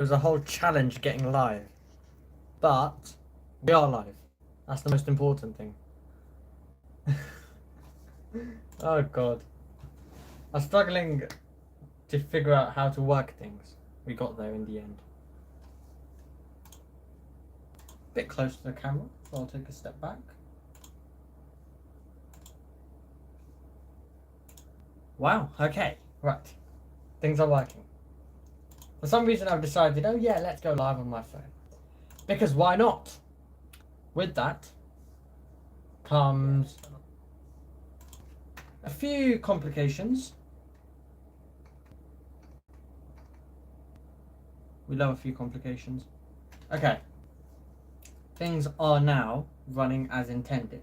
It was a whole challenge getting live. But we are live. That's the most important thing. Oh god. I was struggling to figure out how to work things. We got there in the end. Bit close to the camera, so I'll take a step back. Wow, okay, right. Things are working. For some reason I've decided, oh yeah, let's go live on my phone. Because why not? With that comes a few complications. We love a few complications. Okay. Things are now running as intended.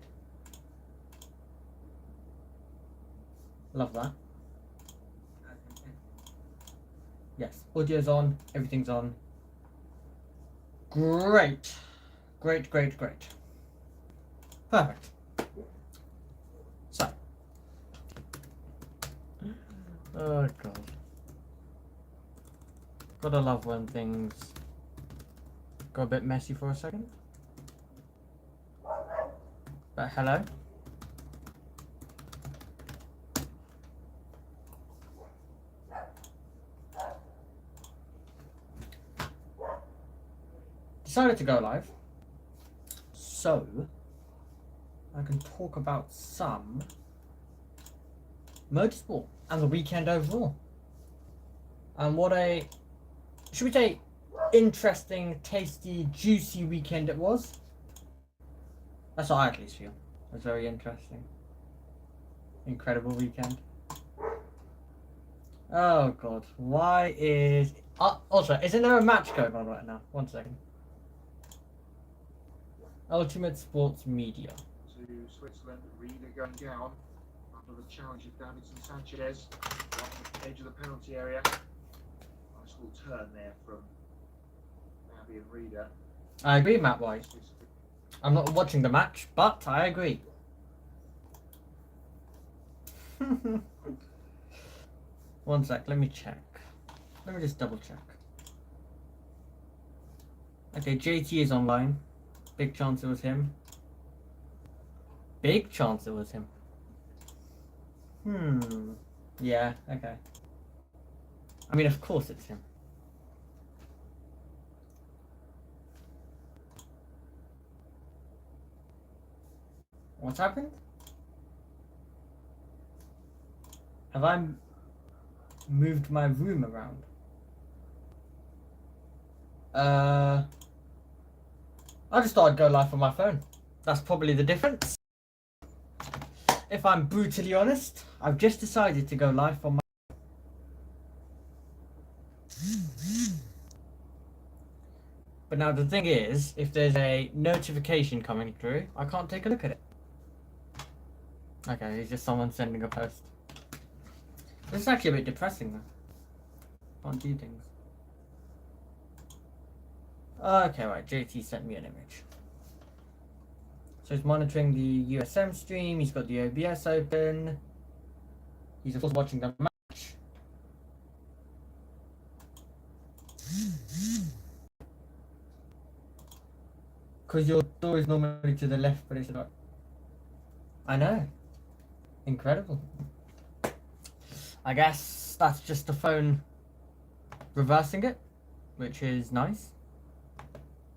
Love that. Yes, audio's on, everything's on. Great. Great, great, great. Perfect. So. Oh god. Gotta love when things go a bit messy for a second. But hello? Decided to go live, so I can talk about some motorsport and the weekend overall. And what a, should we say, interesting, tasty, juicy weekend it was. That's what I at least feel. It was very interesting. Incredible weekend. Oh god, why is... also, isn't there a match going on right now? 1 second. Ultimate Sports Media. To Switzerland, Reader going down under the challenge of Davidson Sanchez on the edge of the penalty area. Nice little turn there from Abby and Reader. I agree, Matt White. I'm not watching the match, but I agree. 1 sec, let me check. Let me just double check. Okay, JT is online. Big chance it was him. Big chance it was him. Yeah, okay. I mean, of course it's him. What's happened? Have I moved my room around? I just thought I'd go live on my phone. That's probably the difference. If I'm brutally honest, I've just decided to go live on my... But now the thing is, if there's a notification coming through, I can't take a look at it. Okay, it's just someone sending a post. This is actually a bit depressing though. Can't do things. Okay, right, JT sent me an image. So he's monitoring the USM stream, he's got the OBS open. He's of course watching the match. Because your door is normally to the left, but it's not. I know. Incredible. I guess that's just the phone reversing it, which is nice.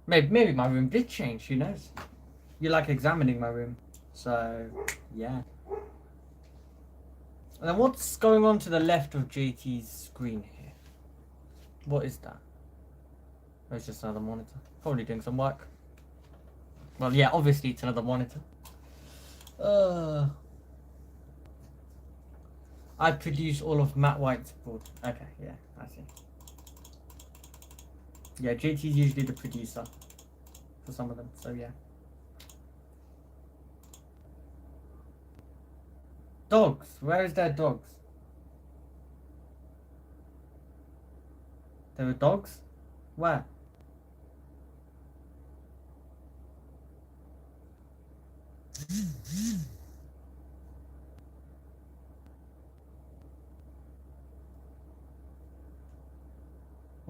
Maybe my room did change, who knows? You like examining my room, so yeah. And then what's going on to the left of JT's screen here? What is that? Oh, it's just another monitor. Probably doing some work. Well, yeah, obviously it's another monitor. I produce all of Matt White's board. Okay, yeah, I see. Yeah, JT's usually the producer for some of them, so yeah. Dogs. Where is their dogs? There are dogs? Where?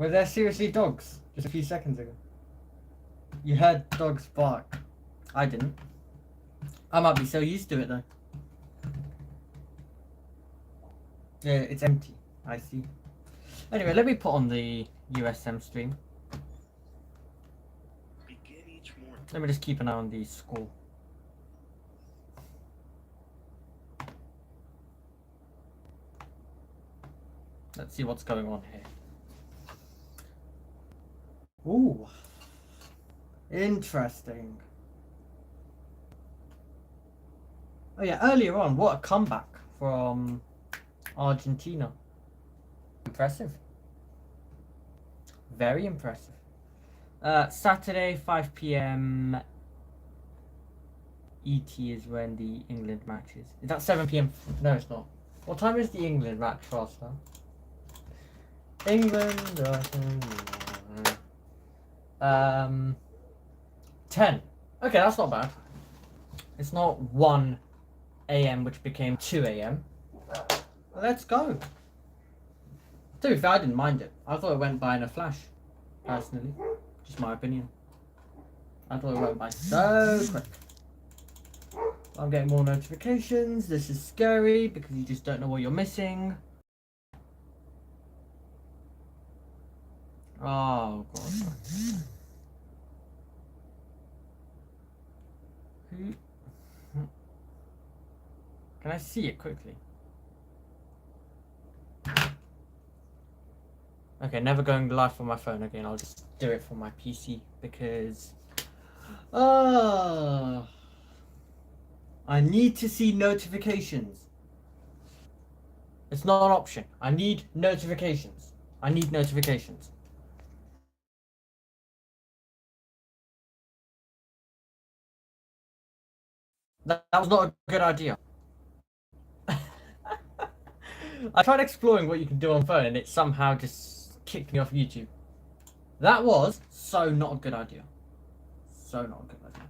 Were there seriously dogs just a few seconds ago? You heard dogs bark. I didn't. I might be so used to it though. Yeah, it's empty. I see. Anyway, let me put on the USM stream. Let me just keep an eye on the score. Let's see what's going on here. Ooh. Interesting. Oh yeah, earlier on, what a comeback from Argentina. Impressive. Very impressive. Saturday, 5 p.m. ET is when the England match is. Is that 7 p.m? No, it's not. What time is the England match for us now? England, 10. Okay, that's not bad. It's not 1 a.m. which became 2 a.m. Let's go. To be fair, I didn't mind it. I thought it went by in a flash, personally. Just my opinion. I thought it went by so quick. I'm getting more notifications. This is scary because you just don't know what you're missing. Oh, God. Who? Can I see it quickly? Okay, never going live on my phone again. I'll just do it from my PC because... I need to see notifications. It's not an option. I need notifications. I need notifications. That was not a good idea. I tried exploring what you can do on phone and it somehow just kicked me off YouTube. That was so not a good idea. So not a good idea.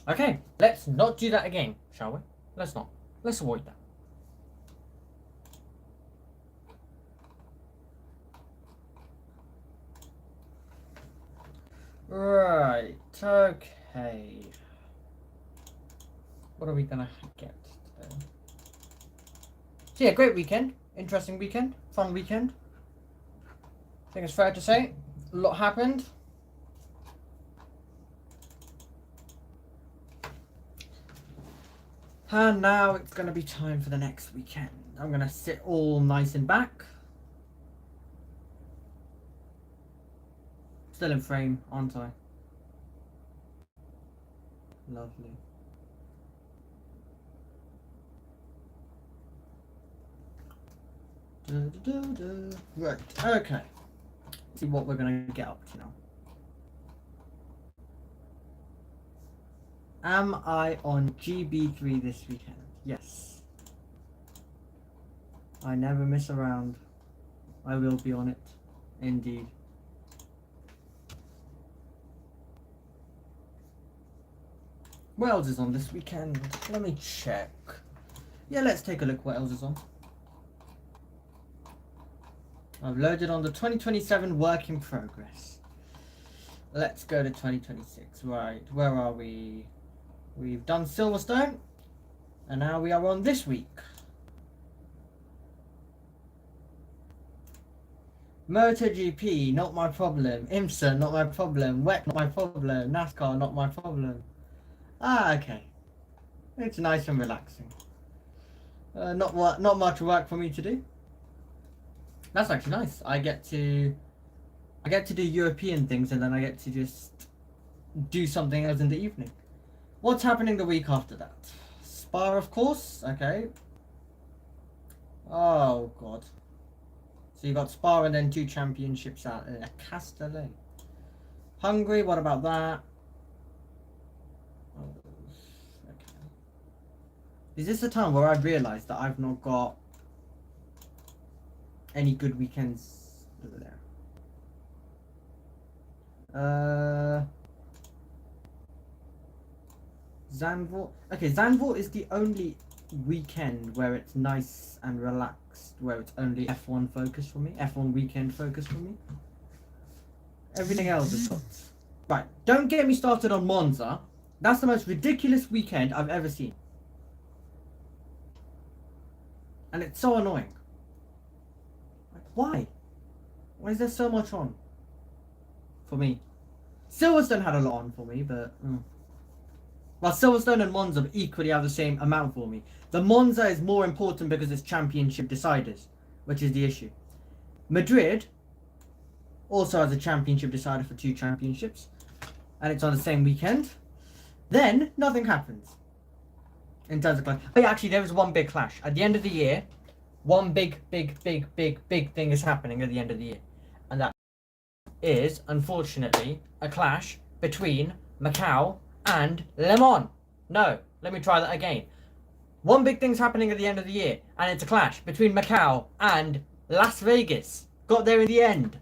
Okay, let's not do that again, shall we? Let's not. Let's avoid that. Right, okay. What are we gonna get today? So yeah, great weekend. Interesting weekend. Fun weekend. I think it's fair to say. A lot happened. And now it's gonna be time for the next weekend. I'm gonna sit all nice and back. Still in frame, aren't I? Lovely. Right, okay. Let's see what we're gonna get up to now. Am I on GB3 this weekend? Yes. I never miss a round. I will be on it. Indeed. What else is on this weekend? Let me check. Yeah, let's take a look what else is on. I've loaded on the 2027 work in progress. Let's go to 2026. Right, where are we? We've done Silverstone. And now we are on this week. MotoGP, not my problem. IMSA, not my problem. WEC, not my problem. NASCAR, not my problem. Ah, okay. It's nice and relaxing. Not much work for me to do. That's actually nice. I get to do European things and then I get to just do something else in the evening. What's happening the week after that? Spa, of course. Okay. Oh God. So you got Spa and then 2 championships out in Castellet. Hungary. What about that? Oh, okay. Is this the time where I realise that I've not got any good weekends over there? Zandvoort. Okay, Zandvoort is the only weekend where it's nice and relaxed. next, where it's only F1 focus for me, F1 weekend focus for me. Everything else is cooked. Right, don't get me started on Monza. That's the most ridiculous weekend I've ever seen. And it's so annoying. Like, why? Why is there so much on? For me. Silverstone had a lot on for me, but... Well, Silverstone and Monza equally have the same amount for me. The Monza is more important because it's championship deciders, which is the issue. Madrid also has a championship decider for 2 championships, and it's on the same weekend. Then, nothing happens. In terms of clash. But actually, there is one big clash. At the end of the year, one big thing is happening at the end of the year. And that is, unfortunately, a clash between Macau and Le Mans. No, let me try that again. One big thing's happening at the end of the year, and it's a clash between Macau and Las Vegas. Got there in the end.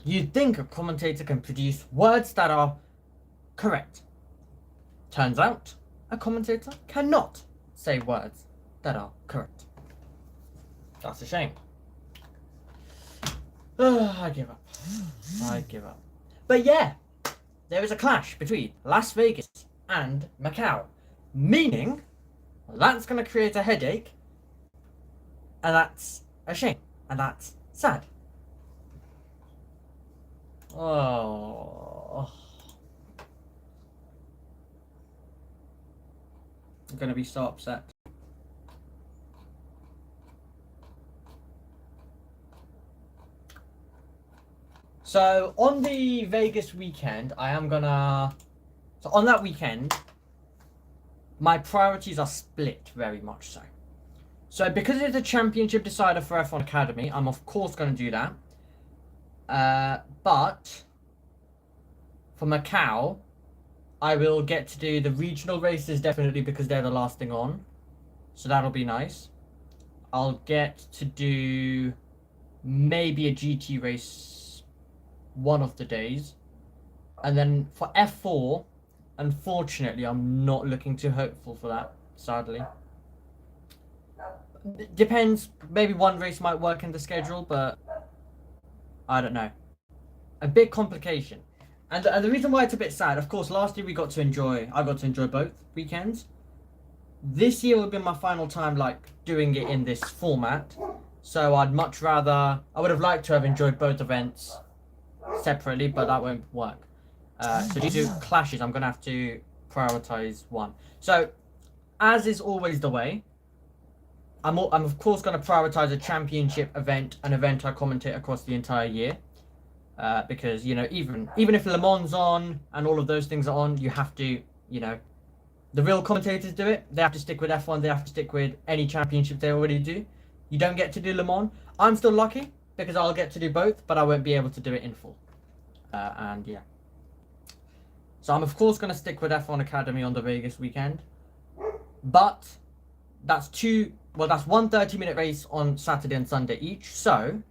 You'd think a commentator can produce words that are correct. Turns out, a commentator cannot say words that are correct. That's a shame. I give up. I give up. But yeah, there is a clash between Las Vegas and Macau. Meaning, that's going to create a headache. And that's a shame. And that's sad. Oh. I'm going to be so upset. So, on the Vegas weekend, I am gonna... So, on that weekend, my priorities are split very much so. So, because it's a championship decider for F1 Academy, I'm of course going to do that. But, for Macau, I will get to do the regional races definitely because they're the last thing on. So, that'll be nice. I'll get to do maybe a GT race one of the days. And then for F4, unfortunately, I'm not looking too hopeful for that, sadly. Depends, maybe one race might work in the schedule, but I don't know. A big complication. And the reason why it's a bit sad, of course, last year I got to enjoy both weekends. This year will be my final time, like, doing it in this format. So I'd much rather, I would have liked to have enjoyed both events separately, but that won't work. So due to clashes, I'm going to have to prioritize one. So, as is always the way, I'm of course going to prioritize a championship event, an event I commentate across the entire year. Because, you know, even if Le Mans on and all of those things are on, you have to, you know, the real commentators do it. They have to stick with F1. They have to stick with any championship they already do. You don't get to do Le Mans. I'm still lucky because I'll get to do both, but I won't be able to do it in full. And yeah. So I'm of course going to stick with F1 Academy on the Vegas weekend. But that's one 30-minute race on Saturday and Sunday each. So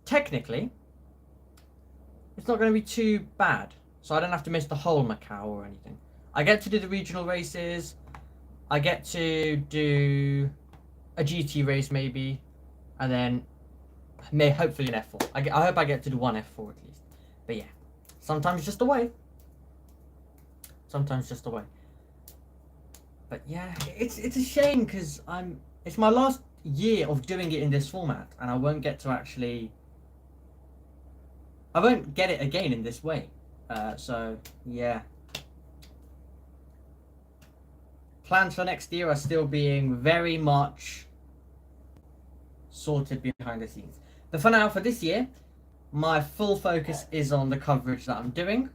technically, it's not going to be too bad. So I don't have to miss the whole Macau or anything. I get to do the regional races. I get to do a GT race maybe. And then hopefully an F4. I hope I get to do one F4 at least. But yeah, sometimes just the way. Sometimes just the way. But yeah, it's a shame because it's my last year of doing it in this format, and I won't get to actually. I won't get it again in this way. So yeah. Plans for next year are still being very much sorted behind the scenes. But for now, for this year, my full focus is on the coverage that I'm doing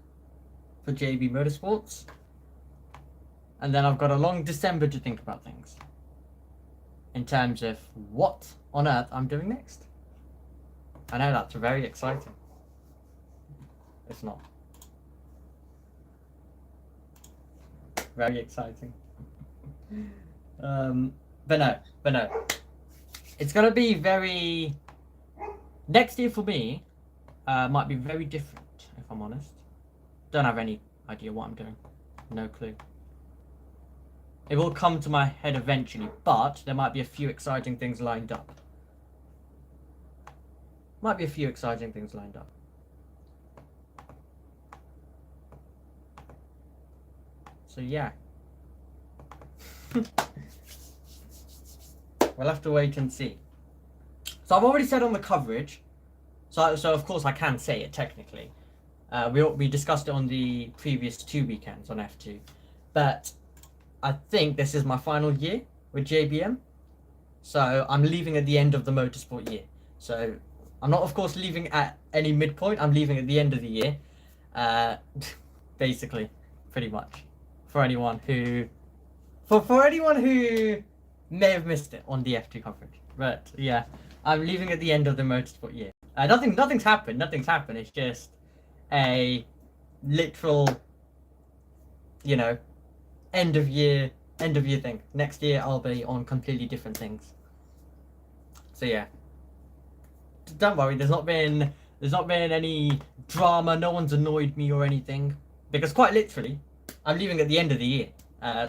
for JB Motorsports. And then I've got a long December to think about things. In terms of what on earth I'm doing next. I know that's very exciting. It's not. Very exciting. But no. It's gonna be very... Next year for me might be very different, if I'm honest. Don't have any idea what I'm doing. No clue. It will come to my head eventually, but there might be a few exciting things lined up. So yeah. We'll have to wait and see. So I've already said on the coverage, so of course I can say it technically. We discussed it on the previous 2 weekends on F2, but I think this is my final year with JBM. So I'm leaving at the end of the motorsport year. So I'm not, of course, leaving at any midpoint. I'm leaving at the end of the year. Basically, pretty much. For anyone who may have missed it on the F2 coverage. But yeah, I'm leaving at the end of the motorsport year. Nothing's happened. It's just a literal, end of year thing. Next year I'll be on completely different things. So yeah, don't worry. There's not been any drama. No one's annoyed me or anything, because quite literally, I'm leaving at the end of the year.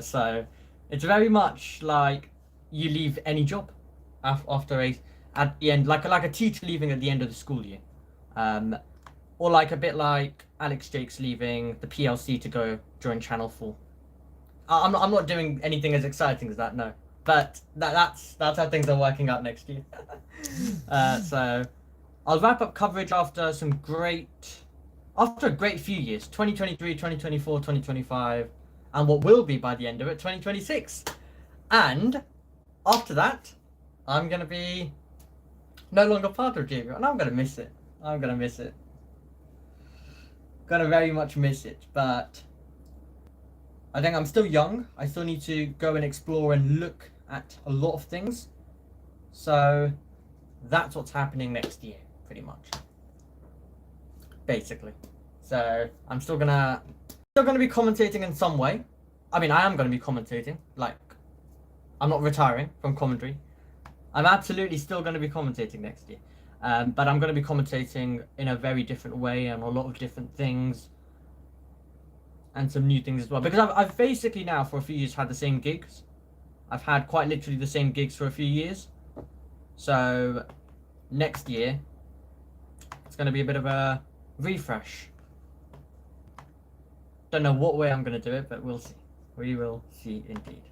So it's very much like you leave any job at the end, like a teacher leaving at the end of the school year, or like a bit like Alex Jake's leaving the PLC to go join Channel 4. I'm not doing anything as exciting as that, no. But that's how things are working out next year. So I'll wrap up coverage after a great few years, 2023, 2024, 2025, and what will be by the end of it, 2026. And after that, I'm going to be no longer part of JBM, and I'm going to miss it. Gonna very much miss it, but I think I'm still young. I still need to go and explore and look at a lot of things. So that's what's happening next year, pretty much. Basically. So I'm still gonna be commentating in some way. I mean, I am gonna be commentating. Like, I'm not retiring from commentary. I'm absolutely still gonna be commentating next year. But I'm gonna be commentating in a very different way and a lot of different things. And some new things as well. Because I've basically now for a few years had the same gigs. I've had quite literally the same gigs for a few years. So next year, it's going to be a bit of a refresh. Don't know what way I'm going to do it, but we'll see. We will see indeed.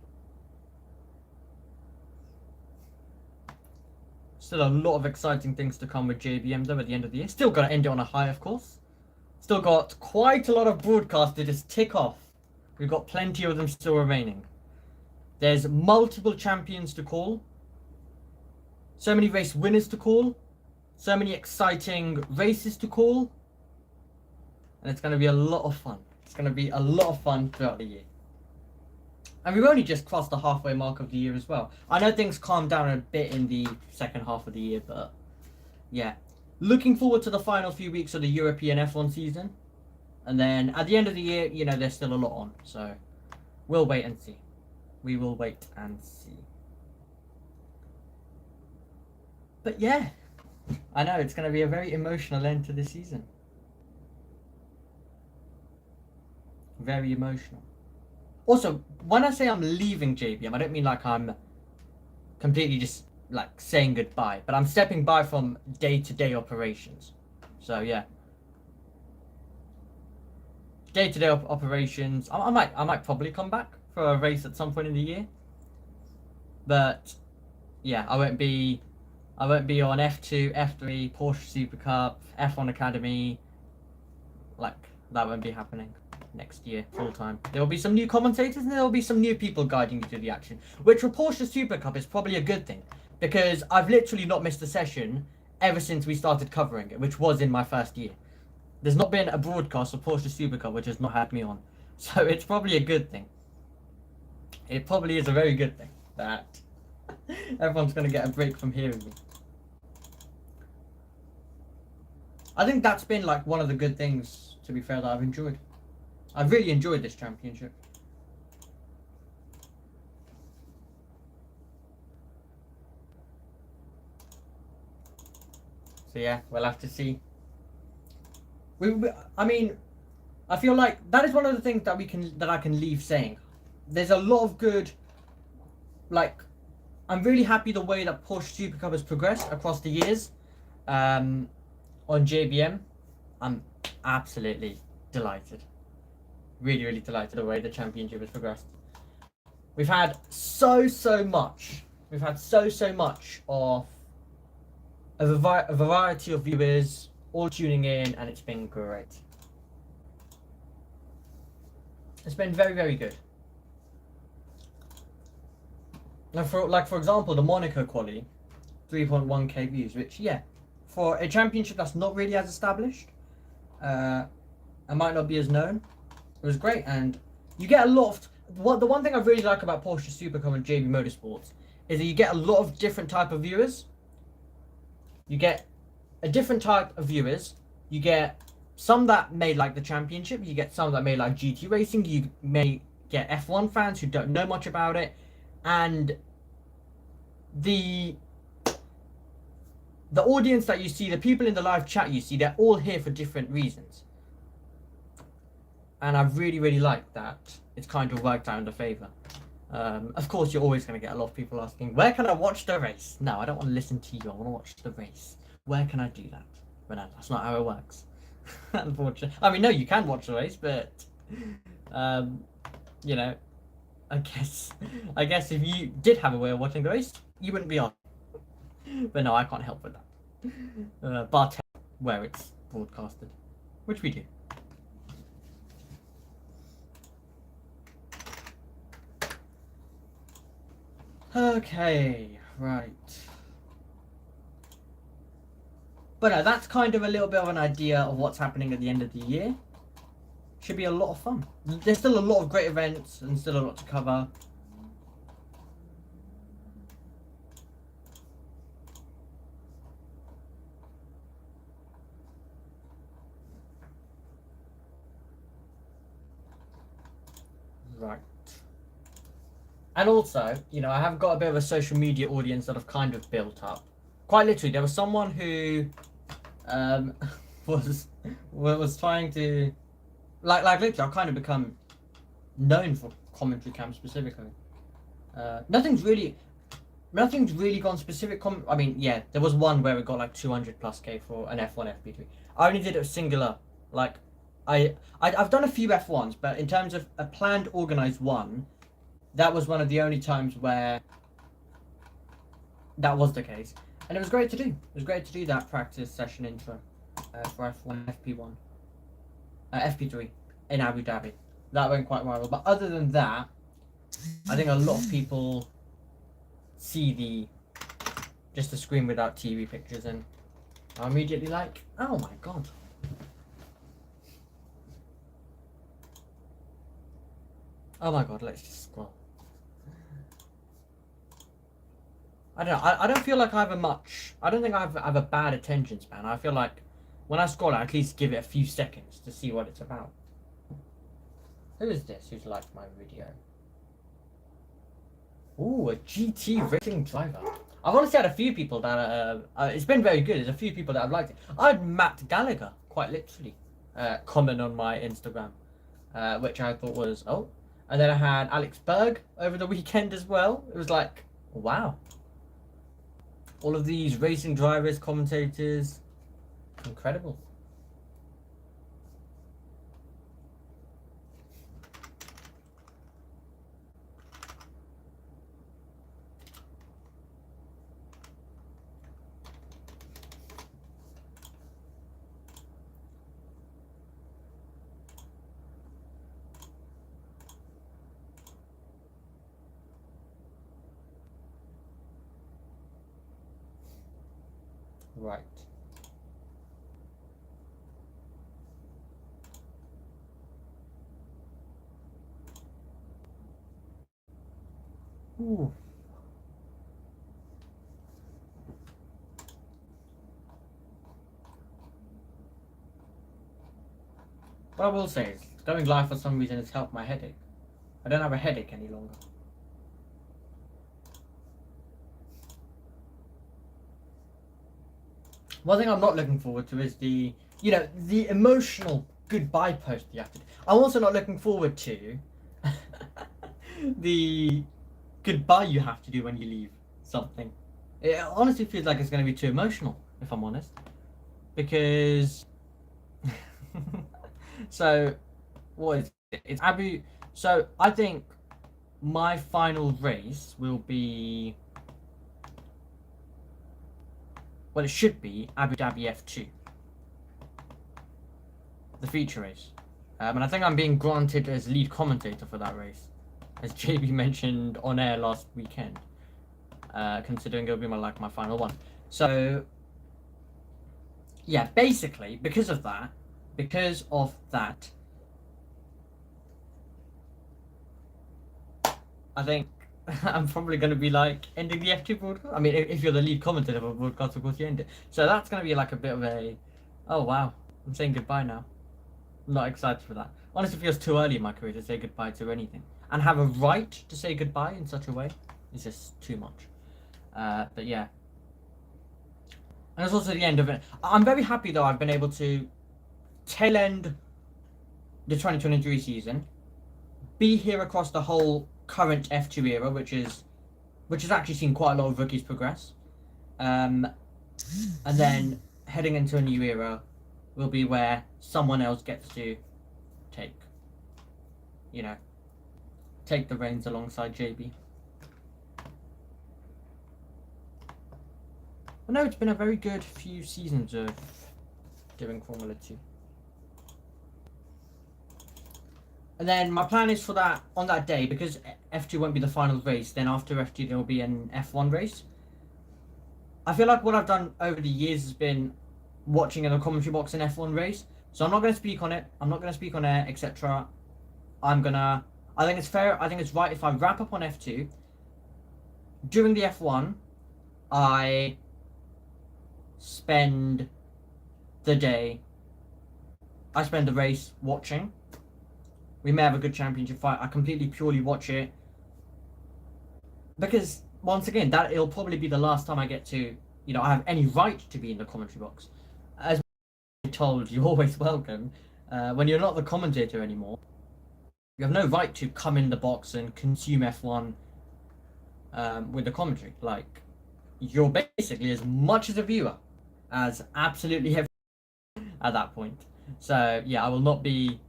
Still a lot of exciting things to come with JBM though at the end of the year. Still got to end it on a high, of course. Still got quite a lot of broadcasts to just tick off. We've got plenty of them still remaining. There's multiple champions to call. So many race winners to call. So many exciting races to call. And it's going to be a lot of fun. It's going to be a lot of fun throughout the year. And we've only just crossed the halfway mark of the year as well. I know things calmed down a bit in the second half of the year, but yeah. Looking forward to the final few weeks of the European F1 season. And then at the end of the year, there's still a lot on. So we'll wait and see. We will wait and see. But yeah, I know it's going to be a very emotional end to the season. Very emotional. Also, when I say I'm leaving JBM, I don't mean like I'm completely just like saying goodbye, but I'm stepping by from day-to-day operations. So yeah, day-to-day operations. I might probably come back for a race at some point in the year, but yeah, I won't be on F2, F3, Porsche Super Cup, F1 Academy. Like, that won't be happening next year full time. There will be some new commentators and there will be some new people guiding you through the action, which for Porsche Super Cup is probably a good thing, because I've literally not missed a session ever since we started covering it, which was in my first year. There's not been a broadcast of Porsche Super Cup which has not had me on, so it's probably a good thing. It probably is a very good thing that everyone's going to get a break from hearing me. I think that's been like one of the good things, to be fair, that I've enjoyed. I've really enjoyed this championship. So yeah, we'll have to see. I mean, I feel like that is one of the things that I can leave saying. there's a lot of good, like, I'm really happy the way that Porsche Super Cup has progressed across the years on JBM. I'm absolutely delighted. Really, really delighted the way the championship has progressed. We've had so much. We've had so much of a variety of viewers all tuning in, and it's been great. It's been very, very good. Now, for example, the Monaco quali, 3.1k views, which, yeah, for a championship that's not really as established, and might not be as known, it was great. And you get a lot of the one thing I really like about Porsche Supercar and JB Motorsports is that you get a lot of different type of viewers. You get a different type of viewers. You get some that may like the championship. You get some that may like GT racing. You may get F1 fans who don't know much about it, and the audience that you see, the people in the live chat you see, they're all here for different reasons. And I really, really like that. It's kind of worked out in the favour. Of course, you're always going to get a lot of people asking, where can I watch the race? No, I don't want to listen to you. I want to watch the race. Where can I do that? But no, that's not how it works. Unfortunately. I mean, no, you can watch the race, but, you know, I guess if you did have a way of watching the race, you wouldn't be on. But no, I can't help with that. Bar where it's broadcasted, which we do. Okay, right. But no, that's kind of a little bit of an idea of what's happening at the end of the year. Should be a lot of fun. There's still a lot of great events and still a lot to cover. Right. And also, you know, I have got a bit of a social media audience that I've kind of built up. Quite literally, there was someone who was trying to like literally I've kind of become known for commentary cam specifically. Nothing's really gone specific. I mean, yeah, there was one where it got like 200 plus K for an F1 FP3. I only did it singular. Like, I've done a few F1s, but in terms of a planned, organized one, that was one of the only times where that was the case, and it was great to do. It was great to do that practice session intro for F1 FP1, FP3 in Abu Dhabi. That went quite viral. But other than that, I think a lot of people see just the screen without TV pictures, and are immediately like, oh my god. Oh my god, let's just scroll. I don't know, I don't feel like I don't think I have a bad attention span. I feel like when I scroll, I at least give it a few seconds to see what it's about. Who is this who's liked my video? Ooh, a GT racing driver. I've honestly had a few people that it's been very good. There's a few people that I've liked it. I had Matt Gallagher, quite literally, comment on my Instagram, which I thought was, oh. And then I had Alex Berg over the weekend as well. It was like, wow. All of these racing drivers, commentators, incredible. Right. Ooh. What I will say is, going live for some reason has helped my headache. I don't have a headache any longer. One thing I'm not looking forward to is the emotional goodbye post you have to do. I'm also not looking forward to the goodbye you have to do when you leave something. It honestly feels like it's going to be too emotional, if I'm honest, because so what is it? It's Abu. So I think my final race will be, well, it should be Abu Dhabi F2, the feature race. And I think I'm being granted as lead commentator for that race, as JB mentioned on air last weekend, considering it'll be my final one. So, yeah, basically, because of that, I think I'm probably going to be like ending the F2 broadcast. I mean, if you're the lead commentator of a broadcast, of course you end it. So that's going to be like a bit of a, oh wow, I'm saying goodbye now. I'm not excited for that. Honestly, it feels too early in my career to say goodbye to anything. And have a right to say goodbye in such a way is just too much. But yeah. And it's also the end of it. I'm very happy though I've been able to tail end the 2023 season, be here across the whole current F2 era, which has actually seen quite a lot of rookies progress. And then heading into a new era will be where someone else gets to take the reins alongside JB. But no, it's been a very good few seasons of doing Formula 2. And then my plan is for that, on that day, because F2 won't be the final race, then after F2 there will be an F1 race. I feel like what I've done over the years has been watching in the commentary box an F1 race. So I'm not going to speak on it. I'm not going to speak on air, etc. I think it's fair. I think it's right if I wrap up on F2. During the F1, I spend the race watching. We may have a good championship fight. I completely purely watch it because, once again, that it'll probably be the last time I get to, I have any right to be in the commentary box. As I'm told, you're always welcome. When you're not the commentator anymore, you have no right to come in the box and consume F1 with the commentary. Like, you're basically as much as a viewer as absolutely everyone at that point. So yeah, I will not be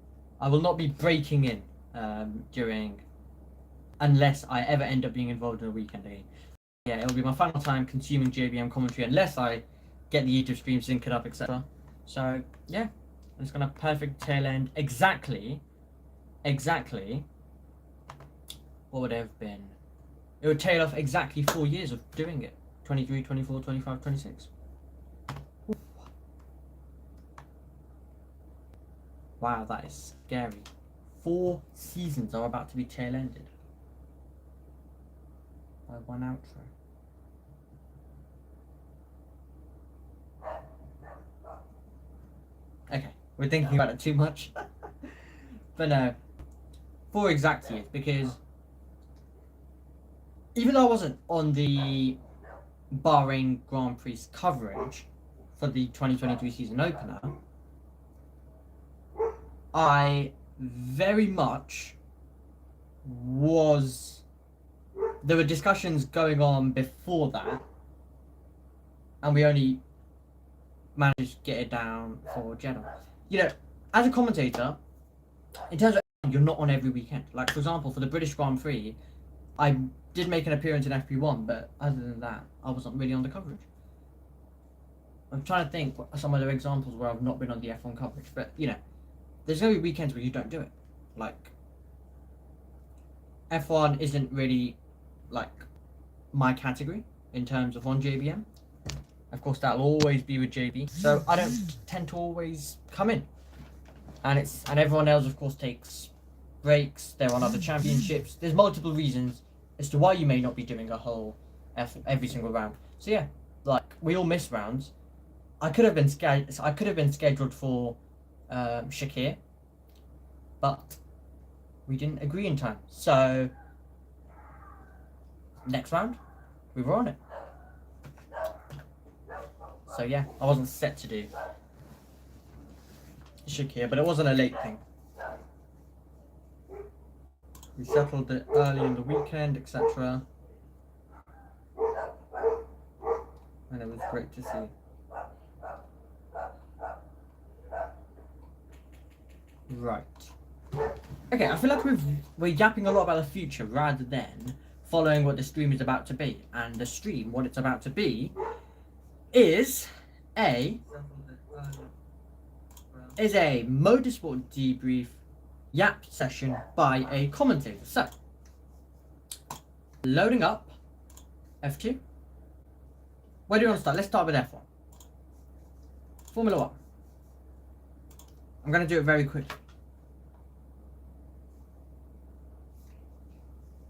breaking in during, unless I ever end up being involved in a weekend again. Yeah, it'll be my final time consuming JBM commentary unless I get the YouTube stream synced up, etc. So yeah, it's gonna perfect tail end exactly. What would it have been? It would tail off exactly 4 years of doing it. 23, 24, 25, 26. Ooh. Wow, that is scary. 4 seasons are about to be tail ended by one outro. Okay, we're thinking about it too much. But no, 4 exact years, because even though I wasn't on the Bahrain Grand Prix coverage for the 2023 season opener, I very much was. There were discussions going on before that, and we only managed to get it down for Jeddah. As a commentator, in terms of you're not on every weekend. Like, for example, for the British Grand Prix, I did make an appearance in FP1, but other than that, I wasn't really on the coverage. I'm trying to think some other examples where I've not been on the F1 coverage, but there's going to be weekends where you don't do it. Like, F1 isn't really like my category in terms of on JBM. Of course, that'll always be with JB, so I don't tend to always come in. And everyone else, of course, takes breaks. They're on other championships. There's multiple reasons as to why you may not be doing a whole every single round. So yeah, like, we all miss rounds. I could have been scheduled for Shakir, but we didn't agree in time. So next round, we were on it. So yeah, I wasn't set to do Shakir, but it wasn't a late thing. We settled it early in the weekend, etc. And it was great to see. Right. Okay, I feel like we're yapping a lot about the future rather than following what the stream is about to be. And the stream, what it's about to be, is a motorsport debrief yap session by a commentator. So, loading up F2. Where do you want to start? Let's start with F1. Formula 1. I'm going to do it very quickly.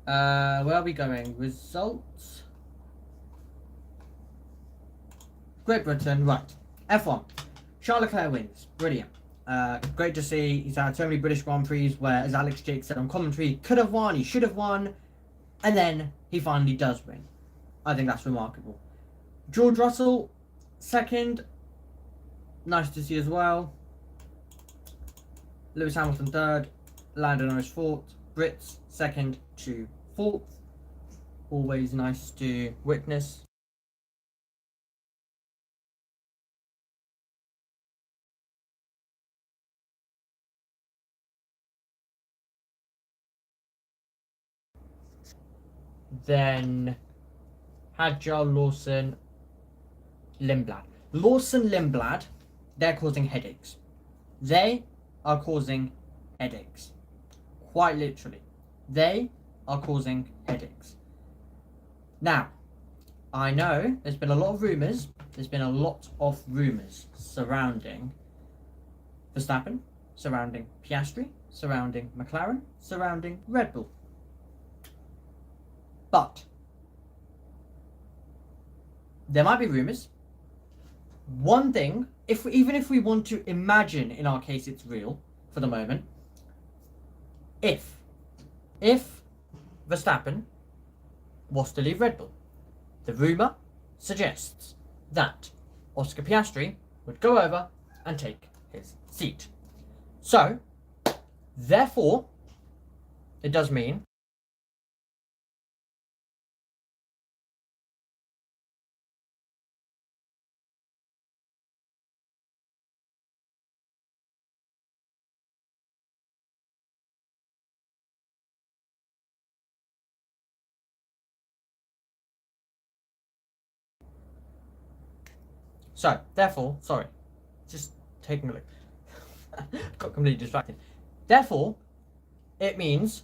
Where are we going? Results. Great Britain, right. F1. Charles Leclerc wins. Brilliant. Great to see. He's had so many British Grand Prix where, as Alex Jake said on commentary, he could have won, he should have won, and then he finally does win. I think that's remarkable. George Russell, second. Nice to see as well. Lewis Hamilton, third. Lando Norris, fourth. Brits, second to fourth. Always nice to witness. Then Hadjar, Lawson, Lindblad. Lawson, Lindblad, they're causing headaches. They are causing headaches. Quite literally. They are causing headaches. Now, I know there's been a lot of rumours. There's been a lot of rumours surrounding Verstappen, surrounding Piastri, surrounding McLaren, surrounding Red Bull. But there might be rumours. One thing, even if we want to imagine, in our case, it's real for the moment. If Verstappen was to leave Red Bull, the rumour suggests that Oscar Piastri would go over and take his seat. So, therefore, it does mean sorry, just taking a look. Got completely distracted. Therefore, it means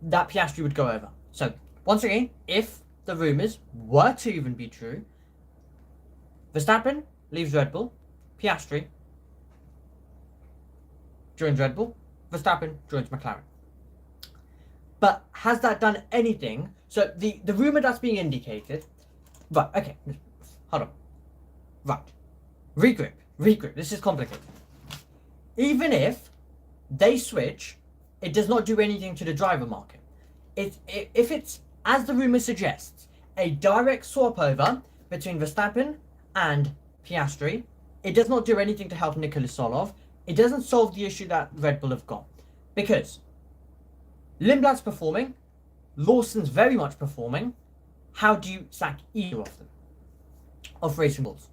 that Piastri would go over. So, once again, if the rumours were to even be true, Verstappen leaves Red Bull, Piastri joins Red Bull, Verstappen joins McLaren. But has that done anything? So, the rumour that's being indicated... Right, okay, hold on. Right. Regroup. This is complicated. Even if they switch, it does not do anything to the driver market. If it's, as the rumour suggests, a direct swap over between Verstappen and Piastri, it does not do anything to help Nikola Solov. It doesn't solve the issue that Red Bull have got. Because Lindblad's performing, Lawson's very much performing. How do you sack either of them? Of Racing Bulls?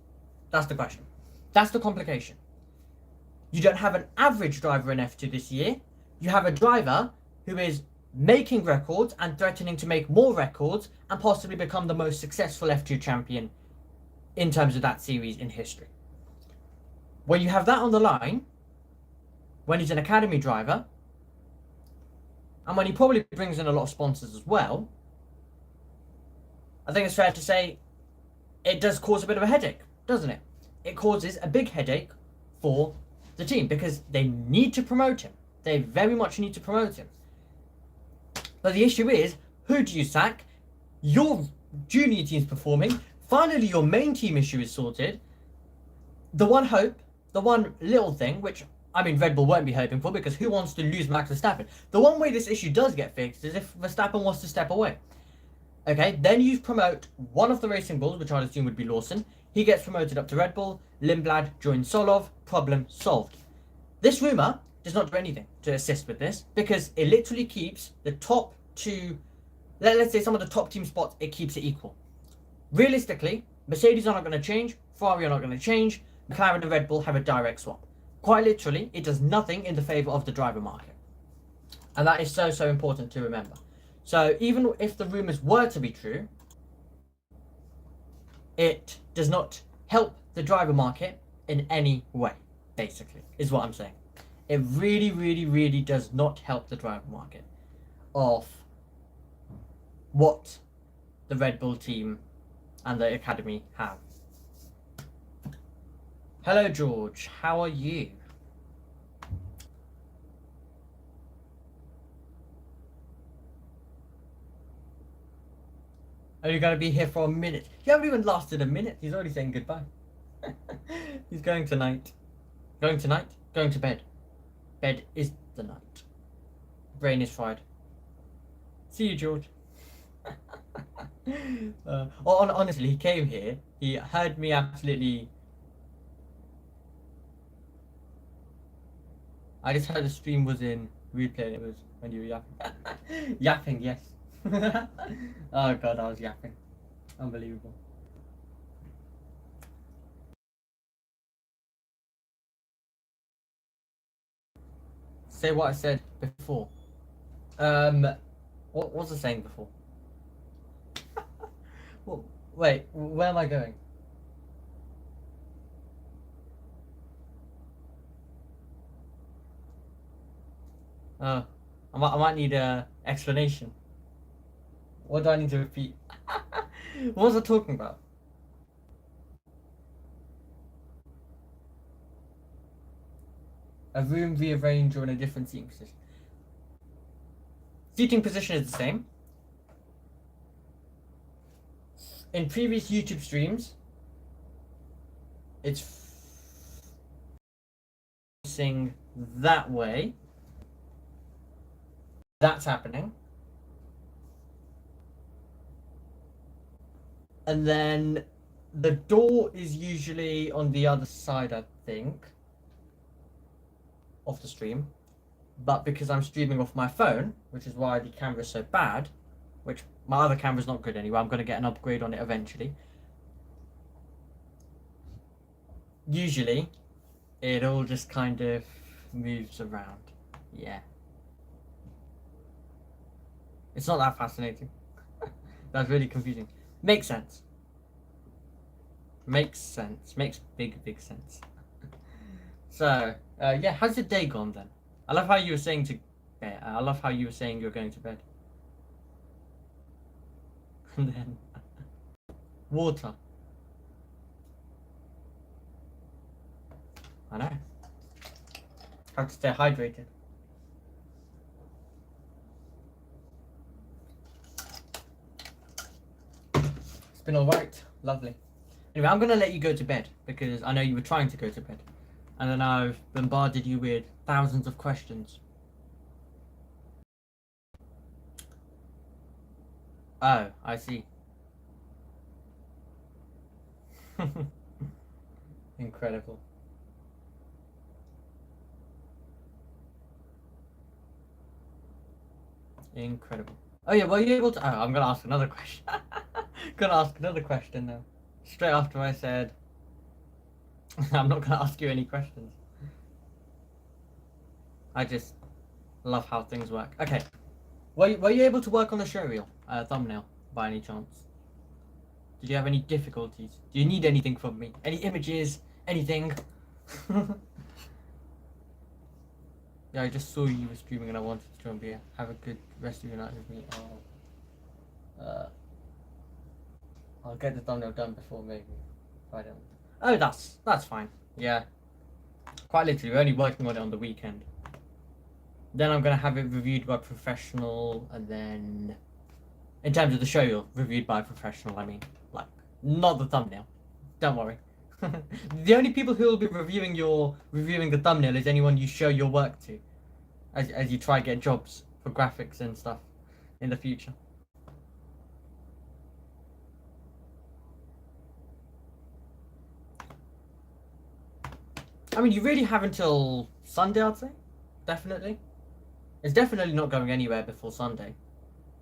That's the question. That's the complication. You don't have an average driver in F2 this year. You have a driver who is making records and threatening to make more records and possibly become the most successful F2 champion in terms of that series in history. When you have that on the line, when he's an academy driver, and when he probably brings in a lot of sponsors as well, I think it's fair to say it does cause a bit of a headache, doesn't it? It causes a big headache for the team because they need to promote him. They very much need to promote him. But the issue is, who do you sack? Your junior team's performing. Finally, your main team issue is sorted. The one hope, the one little thing, which, I mean, Red Bull won't be hoping for because who wants to lose Max Verstappen? The one way this issue does get fixed is if Verstappen wants to step away. Okay, then you promote one of the Racing Bulls, which I'd assume would be Lawson. He gets promoted up to Red Bull. Lindblad joins Solov. Problem solved. This rumour does not do anything to assist with this, because it literally keeps the top two, let's say some of the top team spots, it keeps it equal. Realistically, Mercedes are not going to change, Ferrari are not going to change, McLaren and Red Bull have a direct swap. Quite literally, it does nothing in the favour of the driver market. And that is so important to remember. So even if the rumours were to be true, it does not help the driver market in any way, basically, is what I'm saying. It really does not help the driver market of what the Red Bull team and the academy have. Hello George, how are you? Are you going to be here for a minute? You haven't even lasted a minute. He's already saying goodbye. He's going tonight. Going tonight? Going to bed. Bed is the night. Brain is fried. See you, George. Honestly, he came here. He heard me absolutely. I just heard the stream was in replay and it was when you were yapping. Yapping, yes. Oh god, I was yapping. Unbelievable. Say what I said before. What was I saying before? Well, wait, where am I going? I might need a explanation. What do I need to repeat? What was I talking about? A room rearranged or in a different seating position. Seating position is the same. In previous YouTube streams, it's facing that way. That's happening. And then the door is usually on the other side, I think, of the stream. But because I'm streaming off my phone, which is why the camera is so bad, which my other camera's not good anyway, I'm going to get an upgrade on it eventually. Usually, it all just kind of moves around. Yeah. It's not that fascinating. That's really confusing. Makes sense. Makes sense. Makes big sense. So, yeah, how's your day gone then? I love how you were saying to... I love how you were saying you're going to bed. And then... water. I know. Have to stay hydrated. It's been alright. Lovely. Anyway, I'm going to let you go to bed because I know you were trying to go to bed. And then I've bombarded you with thousands of questions. Oh, I see. Incredible. Incredible. Oh yeah, were you able to... Oh, I'm going to ask another question. Gonna ask another question now. Straight after I said... I'm not going to ask you any questions. I just love how things work. Okay. Were you able to work on the showreel thumbnail by any chance? Did you have any difficulties? Do you need anything from me? Any images? Anything? Yeah, I just saw you were streaming and I wanted to jump here. Have a good rest of your night with me. I'll get the thumbnail done before maybe. If I don't. Oh, that's fine. Yeah. Quite literally, we're only working on it on the weekend. Then I'm going to have it reviewed by a professional, and then... In terms of the show, reviewed by a professional, I mean. Like, not the thumbnail. Don't worry. The only people who will be reviewing the thumbnail is anyone you show your work to. As you try to get jobs for graphics and stuff in the future. I mean, you really have until Sunday, I'd say. definitely. It's definitely not going anywhere before Sunday.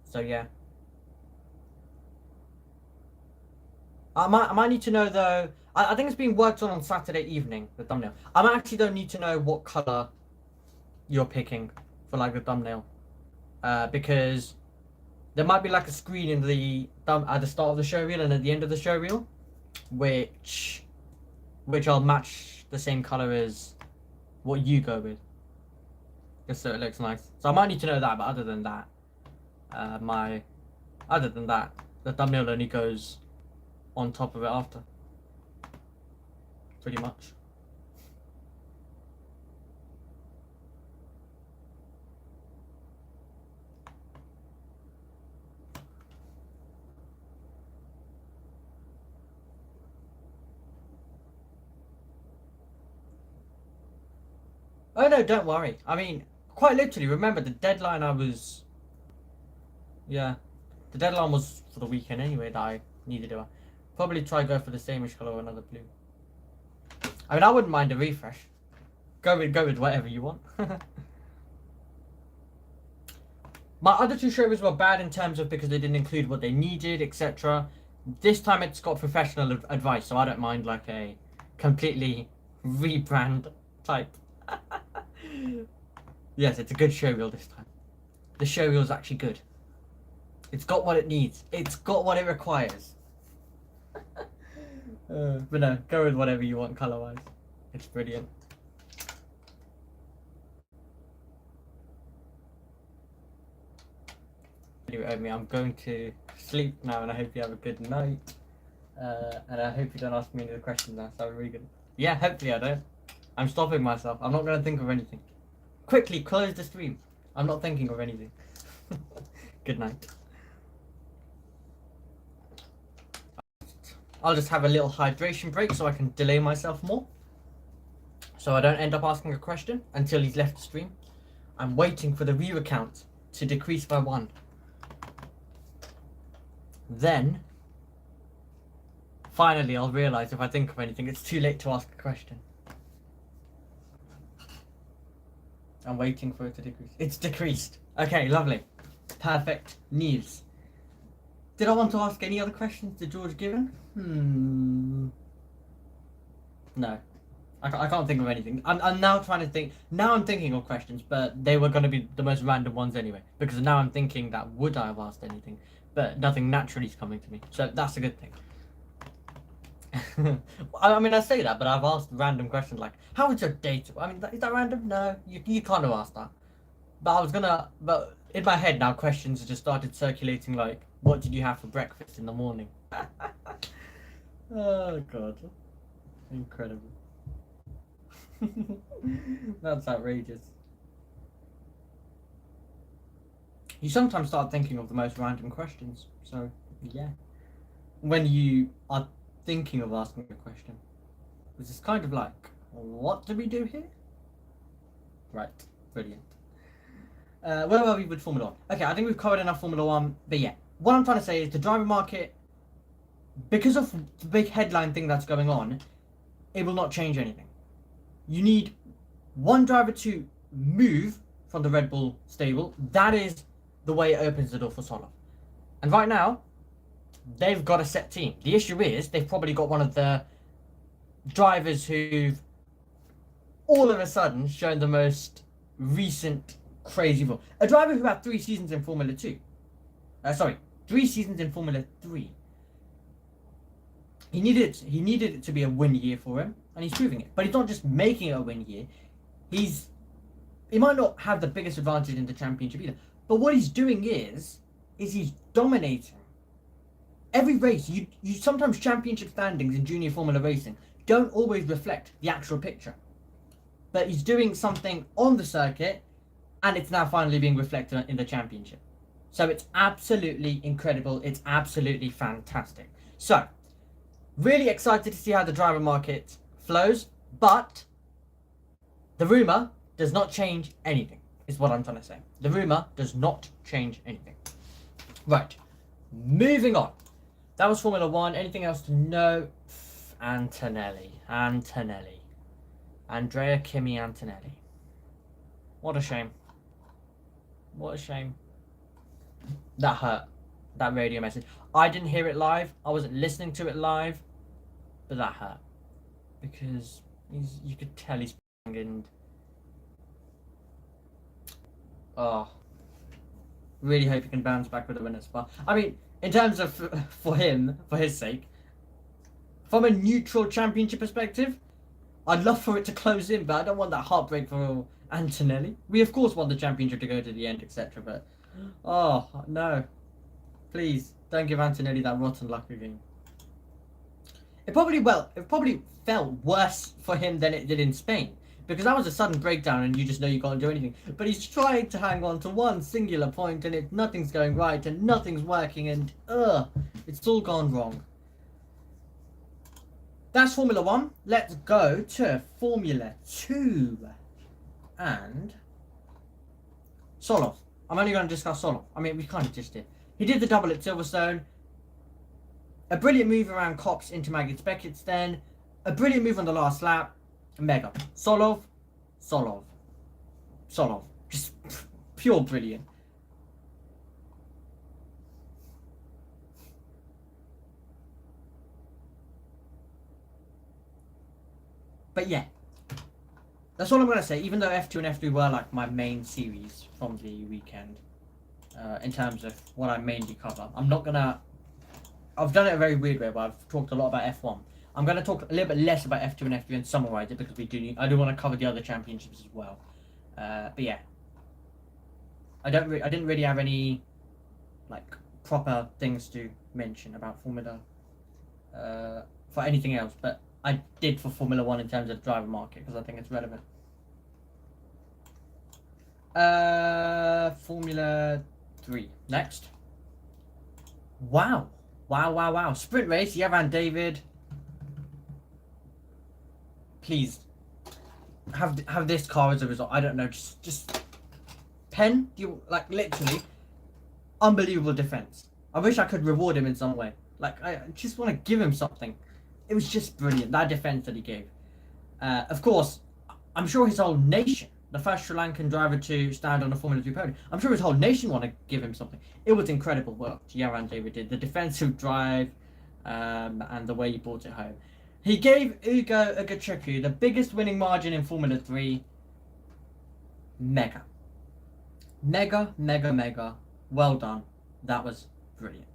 So yeah. I might need to know though. I think it's being worked on Saturday evening, the thumbnail. I might actually don't need to know what colour you're picking for like the thumbnail. Because there might be like a screen in the at the start of the show reel and at the end of the show reel, which I'll match the same colour as what you go with. Just so it looks nice. So I might need to know that, but other than that, the thumbnail only goes on top of it after. Pretty much. Oh no, don't worry. I mean, quite literally, remember the deadline yeah, the deadline was for the weekend anyway that I needed to probably try go for the sameish colour or another blue. I mean, I wouldn't mind a refresh. Go with whatever you want. My other two shows were bad in terms of because they didn't include what they needed, etc. This time it's got professional advice, so I don't mind like a completely rebrand type. Yes, it's a good show reel this time. The show reel is actually good. It's got what it needs. It's got what it requires. But no, go with whatever you want colour-wise. It's brilliant. Anyway, I'm going to sleep now, and I hope you have a good night. And I hope you don't ask me any of the questions now. So I'm really good. Yeah, hopefully I don't. I'm stopping myself. I'm not going to think of anything. Quickly close the stream. I'm not thinking of anything. Good night. I'll just have a little hydration break so I can delay myself more. So I don't end up asking a question until he's left the stream. I'm waiting for the viewer count to decrease by 1. Then, finally I'll realise if I think of anything, it's too late to ask a question. I'm waiting for it to decrease. It's decreased. Okay, lovely. Perfect news. Did I want to ask any other questions to George Given? No. I can't think of anything. I'm now trying to think. Now I'm thinking of questions, but they were going to be the most random ones anyway. Because now I'm thinking that would I have asked anything? But nothing naturally is coming to me. So that's a good thing. I mean, I say that, but I've asked random questions like, how was your date? I mean, is that random? No, you can't have asked that. But in my head now, questions just started circulating like, what did you have for breakfast in the morning? Oh, God. Incredible. That's outrageous. You sometimes start thinking of the most random questions. So, yeah. When you are thinking of asking a question, this is kind of like, what do we do here? Right. Brilliant. Where are we with Formula 1? Okay, I think we've covered enough Formula 1. But yeah, what I'm trying to say is the driver market, because of the big headline thing that's going on, it will not change anything. You need one driver to move from the Red Bull stable. That is the way it opens the door for Solo. And right now, they've got a set team. The issue is they've probably got one of the drivers who've all of a sudden shown the most recent crazy rule. A driver who had 3 seasons in Formula 2. 3 seasons in Formula 3. He needed it to be a win year for him, and he's proving it. But he's not just making it a win year. He might not have the biggest advantage in the championship either. But what he's doing is he's dominating. Every race, you sometimes championship standings in junior Formula racing don't always reflect the actual picture. But he's doing something on the circuit, and it's now finally being reflected in the championship. So it's absolutely incredible. It's absolutely fantastic. So, really excited to see how the driver market flows, but the rumour does not change anything, is what I'm trying to say. The rumour does not change anything. Right, moving on. That was Formula 1. Anything else to know? Antonelli. Andrea Kimi Antonelli. What a shame. What a shame. That hurt. That radio message. I didn't hear it live. I wasn't listening to it live. But that hurt. Because you could tell he's and... Oh. Really hope he can bounce back with a winner's spot. I mean, in terms of... For him, for his sake. From a neutral championship perspective, I'd love for it to close in, but I don't want that heartbreak for Antonelli. We, of course, want the championship to go to the end, etc. But... Oh, no. Please, don't give Antonelli that rotten luck again. It probably felt worse for him than it did in Spain. Because that was a sudden breakdown and you just know you can't do anything. But he's trying to hang on to one singular point and nothing's going right and nothing's working and it's all gone wrong. That's Formula 1. Let's go to Formula 2. And... Solov. I'm only going to discuss Solov. I mean, we kind of just did. He did the double at Silverstone. A brilliant move around Cox into Maggots Beckett's then. A brilliant move on the last lap. Mega. Solov. Just pure brilliant. But yeah. That's all I'm going to say. Even though F2 and F3 were like my main series from the weekend. In terms of what I mainly cover. I'm not going to... I've done it a very weird way, but I've talked a lot about F1. I'm going to talk a little bit less about F2 and F3 and summarize it because I do want to cover the other championships as well. But yeah, I didn't really have any like proper things to mention about Formula for anything else, but I did for Formula 1 in terms of driver market because I think it's relevant. Formula 3 next. Wow. Sprint race, Yavan David. Please have this car as a result. I don't know, just pen, you like literally unbelievable defense. I wish I could reward him in some way. Like I just want to give him something. It was just brilliant, that defense that he gave. Of course, I'm sure his whole nation, the first Sri Lankan driver to stand on a Formula 3 podium, I'm sure his whole nation want to give him something. It was incredible work Yaran David did. The defensive drive and the way he brought it home. He gave Ugo Agachuku the biggest winning margin in Formula 3. Mega. Well done. That was brilliant.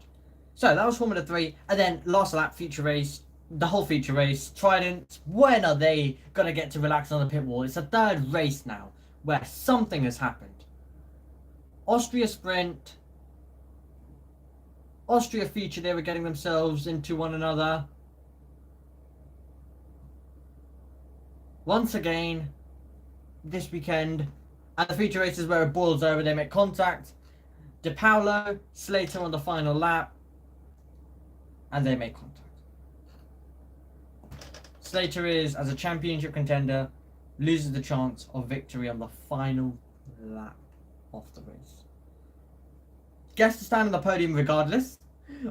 So that was Formula 3. And then last lap, feature race. The whole feature race. Trident. When are they going to get to relax on the pit wall? It's the third race now where something has happened. Austria sprint. Austria feature, they were getting themselves into one another. Once again, this weekend, at the feature races where it boils over, they make contact. De Paulo, Slater on the final lap, and they make contact. Slater is, as a championship contender, loses the chance of victory on the final lap of the race. Gets to stand on the podium regardless,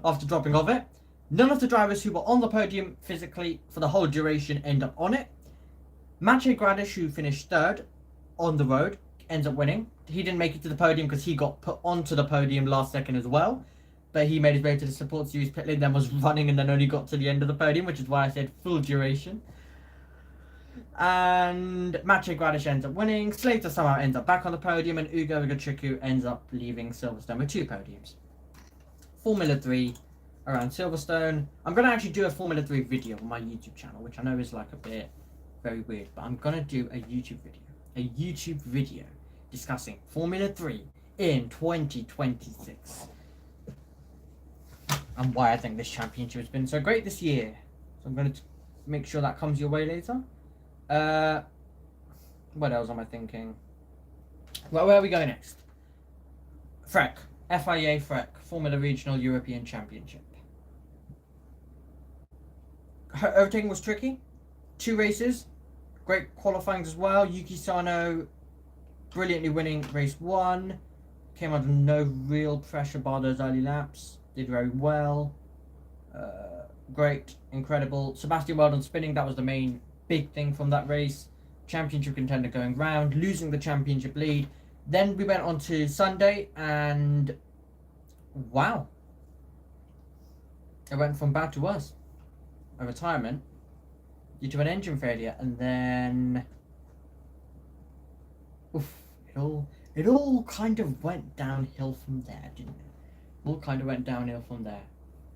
after dropping off it. None of the drivers who were on the podium physically for the whole duration end up on it. Maciej Gradish, who finished third on the road, ends up winning. He didn't make it to the podium because he got put onto the podium last second as well. But he made his way to the support series pit lane, then was running and then only got to the end of the podium, which is why I said full duration. And Maciej Gradish ends up winning. Slater somehow ends up back on the podium, and Ugo Agachuku ends up leaving Silverstone with 2 podiums. Formula 3 around Silverstone. I'm going to actually do a Formula 3 video on my YouTube channel, which I know is like a bit... very weird, but I'm gonna do a YouTube video discussing Formula 3 in 2026 and why I think this championship has been so great this year. So I'm gonna make sure that comes your way later. What else am I thinking? Well, where are we going next? FREC, FIA FREC, Formula Regional European Championship. Overtaking was tricky. 2 races, great qualifying as well. Yuki Sano brilliantly winning race 1, came under no real pressure bar those early laps, did very well. Great, incredible. Sebastian Weldon spinning, that was the main big thing from that race. championship contender going round, losing the championship lead. Then we went on to Sunday, and wow, it went from bad to worse. A retirement due to an engine failure, and then it all kind of went downhill from there, didn't it? All kind of went downhill from there,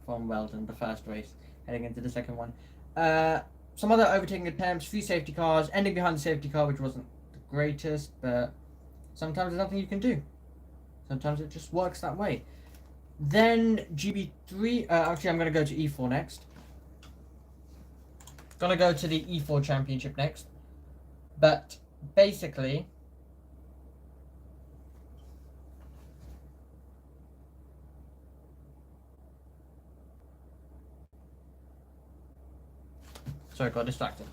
from Weldon, the first race, heading into the second one. Some other overtaking attempts, few safety cars, ending behind the safety car, which wasn't the greatest, but sometimes there's nothing you can do. Sometimes it just works that way. Then GB3, actually I'm going to go to E4 next. Going to go to the E4 championship next. But basically, sorry, got distracted.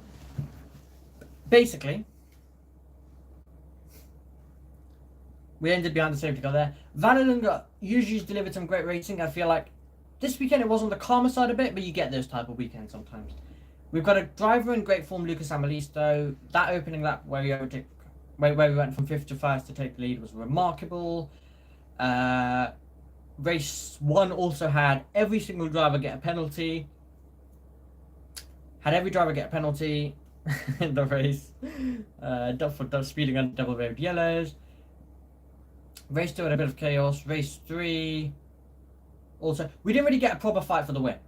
Basically, we ended behind the safety car there. Vanderlund usually has delivered some great racing. I feel like this weekend it was on the calmer side a bit, but you get those type of weekends sometimes. We've got a driver in great form, Lucas Amalisto. That opening lap where we went from 5th to 1st to take the lead was remarkable. Race 1 also had every single driver get a penalty. Had every driver get a penalty in the race. For speeding under double waved yellows. Race 2 had a bit of chaos. Race 3 also, we didn't really get a proper fight for the win.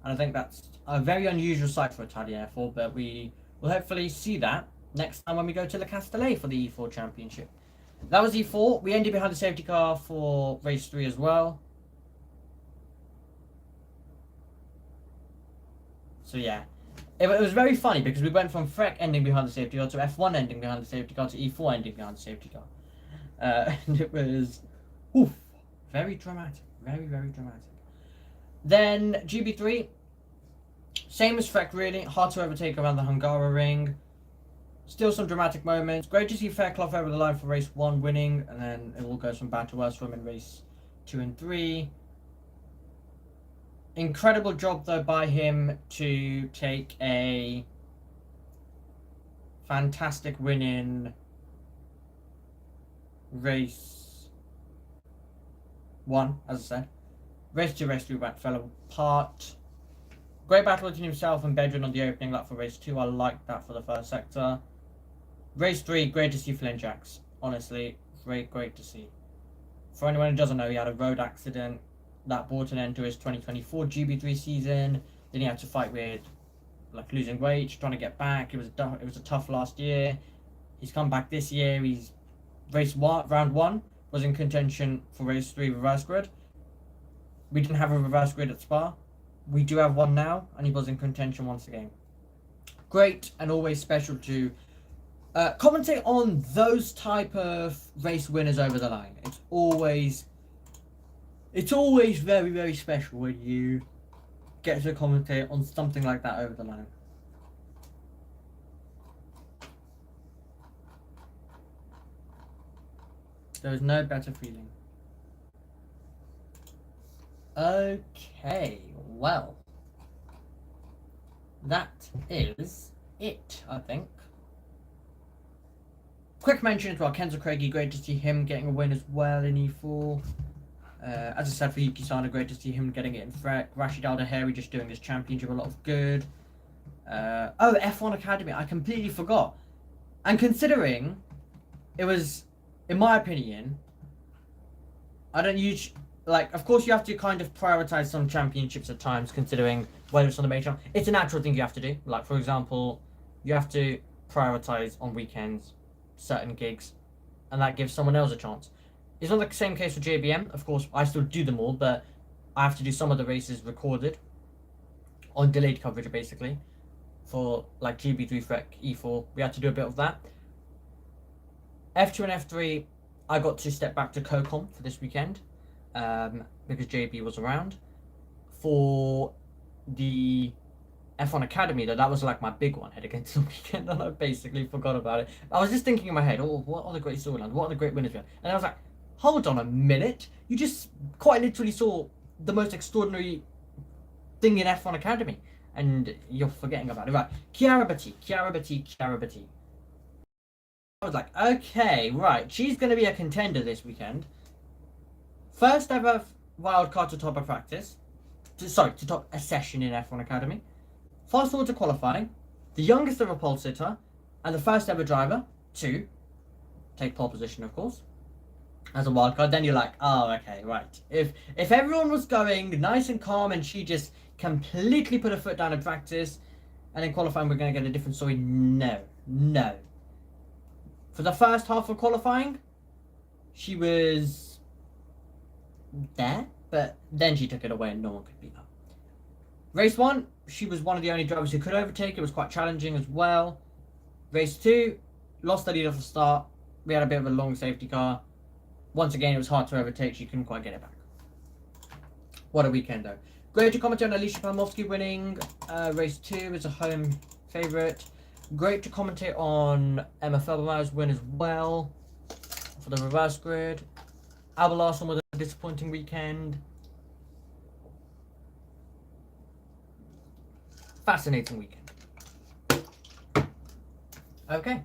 And I think that's a very unusual sight for Italian F4, but we will hopefully see that next time when we go to Le Castellet for the E4 Championship. That was E4. We ended behind the safety car for race 3 as well. So yeah, it was very funny because we went from Freck ending behind the safety car to F1 ending behind the safety car to E4 ending behind the safety car. And it was very dramatic. Very, very dramatic. Then GB3, same as Freck really, hard to overtake around the Hungaroring. Still some dramatic moments. Great to see Fairclough over the line for race 1 winning, and then it all goes from bad to worse for him in race 2 and 3. Incredible job though by him to take a fantastic win in race 1, as I said. Race 2, fell apart. Great battle between himself and Bedrin on the opening lap for race 2. I liked that for the first sector. Race 3, great to see Flynn Jacks. Honestly, great to see. For anyone who doesn't know, he had a road accident that brought an end to his 2024 GB3 season. Then he had to fight with losing weight, trying to get back. It was a tough last year. He's come back this year. He's round 1 was in contention for race 3 reverse grid. We didn't have a reverse grid at Spa. We do have one now, and he was in contention once again. Great and always special to commentate on those type of race winners over the line. It's always very, very special when you get to commentate on something like that over the line. There is no better feeling. Okay, well, that is it, I think. Quick mention as well, Kenzo Craigie, great to see him getting a win as well in E4. As I said, for Yuki Sano, great to see him getting it in Freck. Rashid Al-Daheri just doing this championship a lot of good. F1 Academy, I completely forgot. And considering it was, in my opinion, I don't use... of course you have to kind of prioritize some championships at times, considering whether it's on the major. It's a natural thing you have to do. For example, you have to prioritize on weekends certain gigs, and that gives someone else a chance. It's not the same case for JBM. Of course, I still do them all, but I have to do some of the races recorded on delayed coverage, basically. For GB3, Freck, E4, we had to do a bit of that. F2 and F3, I got to step back to CoCom for this weekend. Because JB was around. For the F1 Academy, though, that was my big one head against the weekend, and I basically forgot about it. I was just thinking in my head, what are the great storylines? What are the great winners? And I was like, hold on a minute. You just quite literally saw the most extraordinary thing in F1 Academy, and you're forgetting about it. Right, Chiara Betti. I was like, okay, right, she's going to be a contender this weekend. First ever wildcard to top a practice. To top a session in F1 Academy. Fast forward to qualifying. The youngest ever pole sitter. And the first ever driver to take pole position, of course, as a wildcard. Then you're like, oh, okay, right. If everyone was going nice and calm and she just completely put her foot down in practice, and in qualifying we're going to get a different story. No. For the first half of qualifying, she was there, but then she took it away and no one could beat her. Race 1, she was one of the only drivers who could overtake. It was quite challenging as well. Race 2, lost the lead off the start. We had a bit of a long safety car. Once again, it was hard to overtake. She couldn't quite get it back. What a weekend, though. Great to comment on Alicia Palmowski winning. Race 2 is a home favourite. Great to commentate on Emma Felbermeyer's win as well for the reverse grid. Albert Larson with a disappointing weekend. Fascinating weekend. Okay.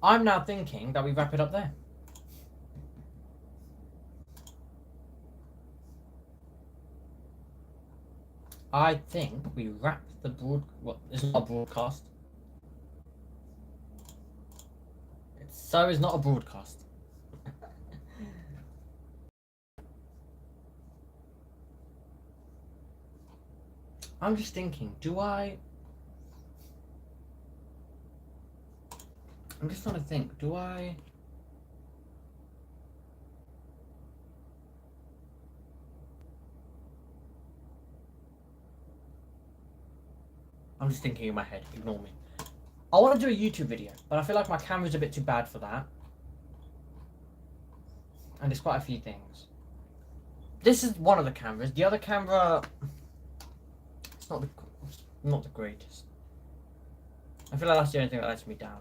I'm now thinking that we wrap it up there. I think we wrap the it's not a broadcast. It's not a broadcast. I'm just thinking, I'm just trying to think, I'm just thinking in my head, ignore me. I want to do a YouTube video, but I feel like my camera's a bit too bad for that. And there's quite a few things. This is one of the cameras. The other camera, it's not the greatest. I feel like that's the only thing that lets me down.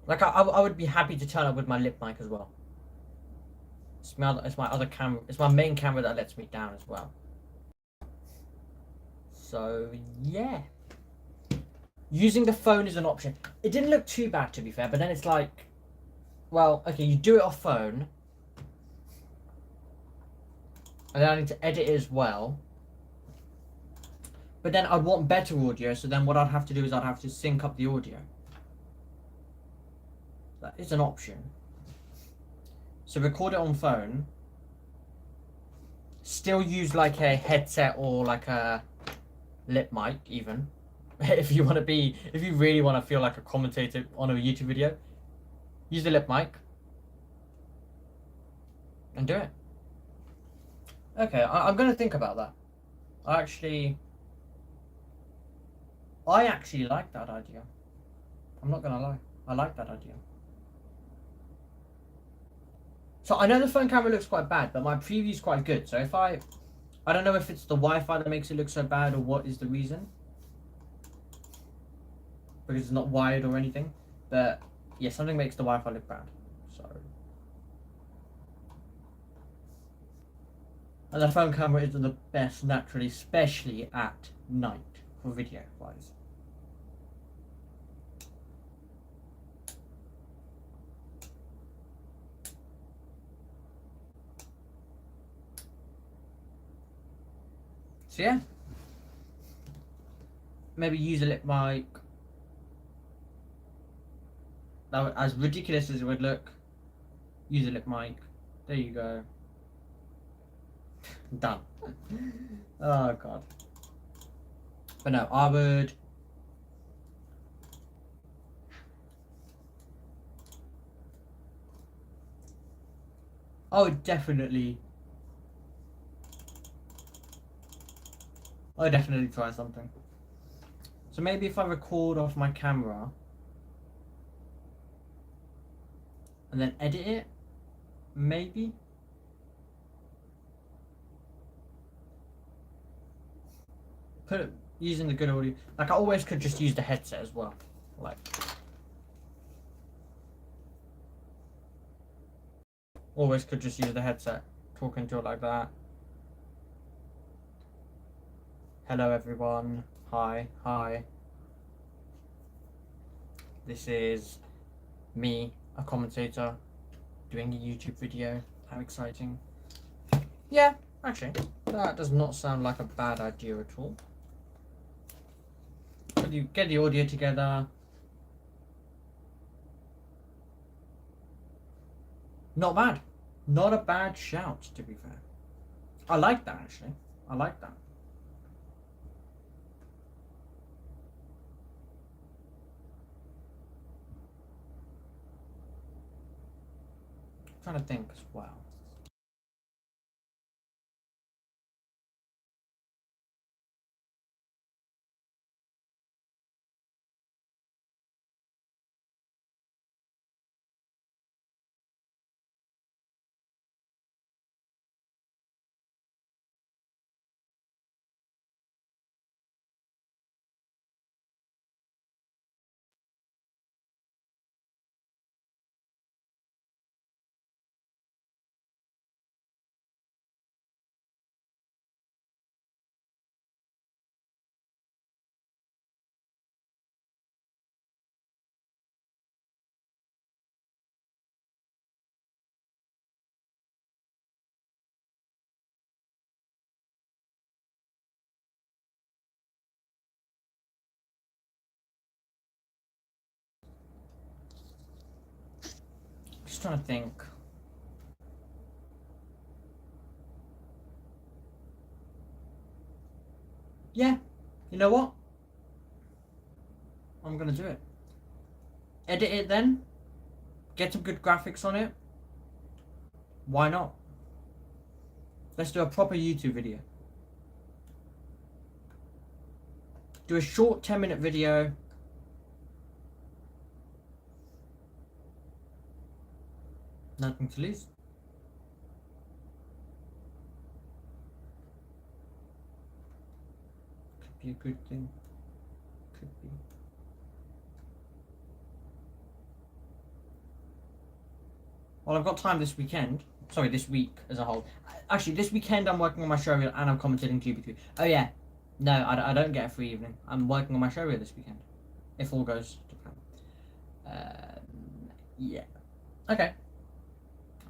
Like I would be happy to turn up with my lip mic as well. It's my other camera. It's my main camera that lets me down as well. So yeah, using the phone is an option. It didn't look too bad, to be fair, but then it's like, well, okay, you do it off phone, and then I need to edit it as well. But then I'd want better audio, so then what I'd have to do is I'd have to sync up the audio. That is an option. So record it on phone, still use like a headset or like a lip mic even. if you really want to feel like a commentator on a YouTube video, use the lip mic and do it. Okay, I'm going to think about that. I actually like that idea. I'm not going to lie. I like that idea. So I know the phone camera looks quite bad, but my preview's quite good. So if I don't know if it's the Wi-Fi that makes it look so bad or what is the reason. Because it's not wired or anything. But yeah, something makes the Wi-Fi look bad. So. And the phone camera isn't the best naturally, especially at night for video wise. So yeah, maybe use a lip mic. Now, as ridiculous as it would look, use a lip mic. There you go. Done. Oh god. But no, I would. I would definitely try something. So maybe if I record off my camera and then edit it, maybe. Put it using the good audio. Like I always could just use the headset as well. Like always could just use the headset, talking to it like that. Hello everyone. Hi. This is me, a commentator, doing a YouTube video. How exciting. Yeah, actually, that does not sound like a bad idea at all. But you get the audio together. Not bad. Not a bad shout, to be fair. I like that, actually. I like that. I'm trying to think as well. Just trying to think. Yeah, you know what? I'm gonna do it. Edit it then. Get some good graphics on it. Why not? Let's do a proper YouTube video. Do a short 10-minute video. Nothing to lose. Could be a good thing. Could be. Well, I've got time this weekend. Sorry, this week as a whole. Actually, this weekend I'm working on my show reel and I'm commentating GB3. Oh yeah. No, I don't get a free evening. I'm working on my show reel this weekend. If all goes to plan. Yeah. Okay.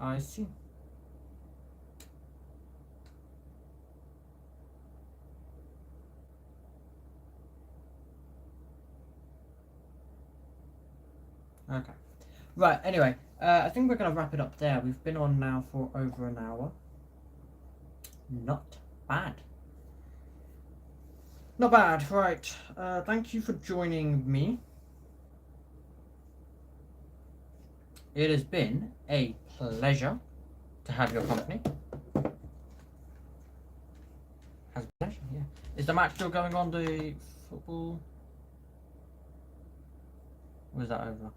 I see. Okay. Right, anyway. I think we're going to wrap it up there. We've been on now for over an hour. Not bad. Not bad, right. Thank you for joining me. It has been a pleasure to have your company. Has been a pleasure, yeah. Is the match still going on, the football? Or is that over?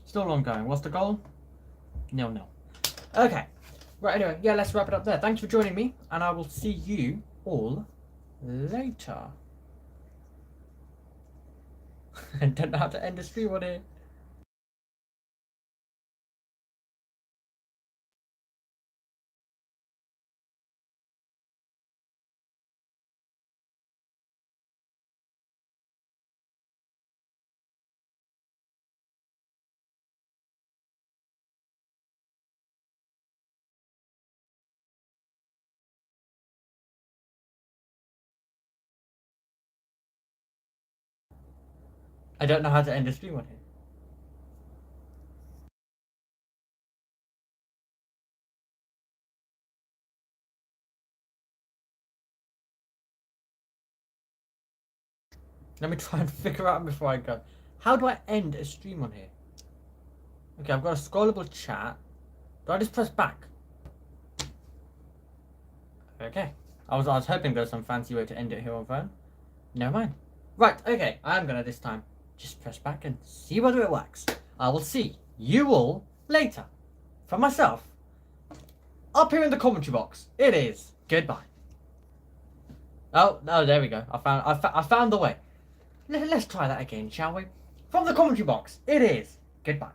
Still ongoing. What's the goal? 0-0. Okay. Right, anyway, yeah, let's wrap it up there. Thanks for joining me, and I will see you all later. I don't know how to end the stream on it. I don't know how to end the stream on here. Let me try and figure out before I go. How do I end a stream on here? Okay, I've got a scrollable chat. Do I just press back? Okay. I was hoping there was some fancy way to end it here on phone. Never mind. Right, okay. I'm gonna this time just press back and see whether it works. I will see you all later. For myself, up here in the commentary box, it is goodbye. Oh, no, there we go. I found the way. Let's try that again, shall we? From the commentary box, it is goodbye.